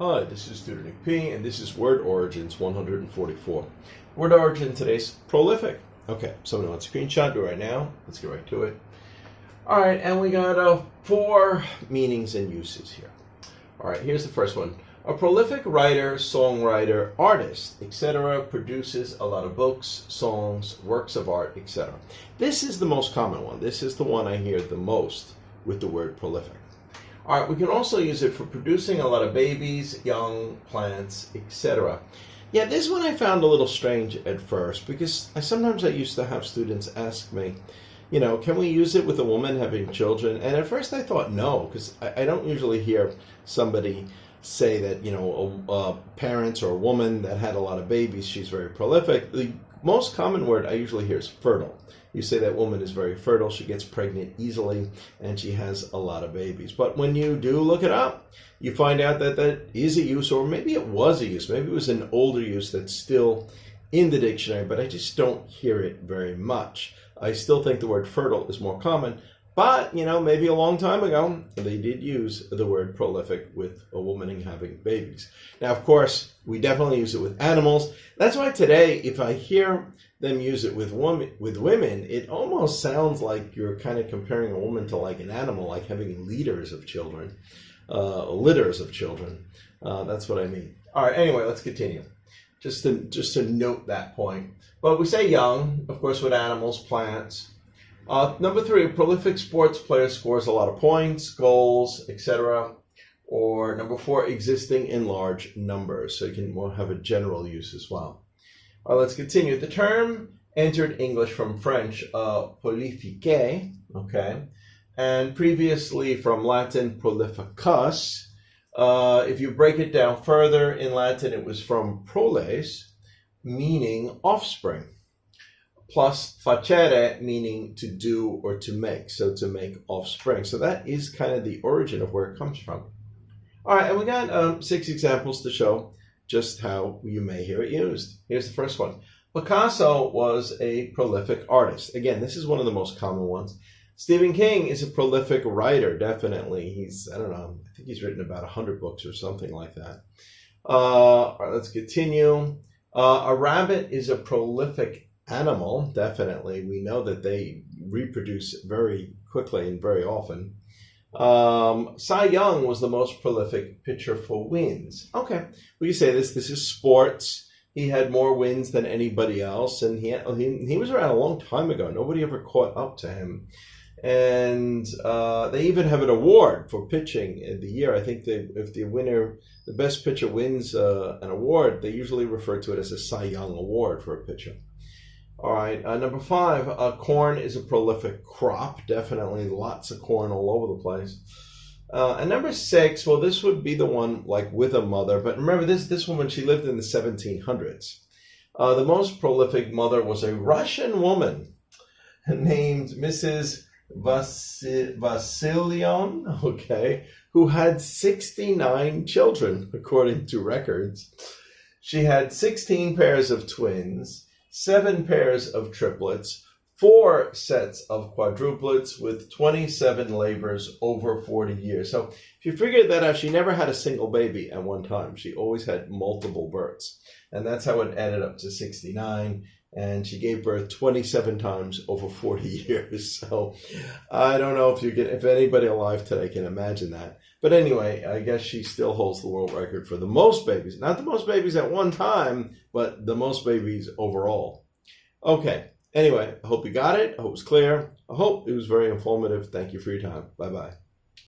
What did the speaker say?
Hi, this is Tutor Nick P, and this is Word Origins 144. Word origin today's prolific. Okay, somebody wants a screenshot, do it right now. Let's get right to it. All right, and we got 4 meanings and uses here. All right, here's the first one. A prolific writer, songwriter, artist, etc. produces a lot of books, songs, works of art, etc. This is the most common one. This is the one I hear the most with the word prolific. All right, we can also use it for producing a lot of babies, young plants, etc. Yeah, this one I found a little strange at first because sometimes I used to have students ask me, can we use it with a woman having children? And at first I thought no, because I don't usually hear somebody say that, a parent or a woman that had a lot of babies, she's very prolific. The most common word I usually hear is fertile. You say that woman is very fertile, she gets pregnant easily, and she has a lot of babies. But when you do look it up, you find out that that is a use, or maybe it was a use. Maybe it was an older use that's still in the dictionary, but I just don't hear it very much. I still think the word fertile is more common, but, maybe a long time ago, they did use the word prolific with a woman having babies. Now, of course, we definitely use it with animals. That's why today, if I hear them use it with women, it almost sounds like you're kind of comparing a woman to like an animal, like having litters of children. That's what I mean. All right, anyway, let's continue. Just to note that point. But we say young, of course, with animals, plants. Number 3, a prolific sports player scores a lot of points, goals, etc. Or number 4, existing in large numbers. So you can have a general use as well. All right, let's continue. The term entered English from French, prolifique, okay, and previously from Latin prolificus. If you break it down further, in Latin it was from proles, meaning offspring, plus facere, meaning to do or to make, so to make offspring. So that is kind of the origin of where it comes from. All right, and we got 6 examples to show just how you may hear it used. Here's the first one. Picasso was a prolific artist. Again, this is one of the most common ones. Stephen King is a prolific writer, definitely. I think he's written about 100 books or something like that. All right, let's continue. A rabbit is a prolific animal, definitely. We know that they reproduce very quickly and very often. Cy Young was the most prolific pitcher for wins. Okay, we can say this is sports. He had more wins than anybody else, and he was around a long time ago. Nobody ever caught up to him. And they even have an award for pitching in the year. I think if the best pitcher wins an award, they usually refer to it as a Cy Young Award for a pitcher. All right, number 5, corn is a prolific crop. Definitely lots of corn all over the place. And number 6, well, this would be the one like with a mother. But remember, this woman, she lived in the 1700s. The most prolific mother was a Russian woman named Mrs. Vasilion, okay, who had 69 children, according to records. She had 16 pairs of twins, 7 pairs of triplets, 4 sets of quadruplets with 27 labors over 40 years. So if you figure that out, she never had a single baby at one time. She always had multiple births. And that's how it added up to 69. And she gave birth 27 times over 40 years. So I don't know if anybody alive today can imagine that. But anyway, I guess she still holds the world record for the most babies. Not the most babies at one time, but the most babies overall. Okay. Anyway, I hope you got it. I hope it was clear. I hope it was very informative. Thank you for your time. Bye-bye.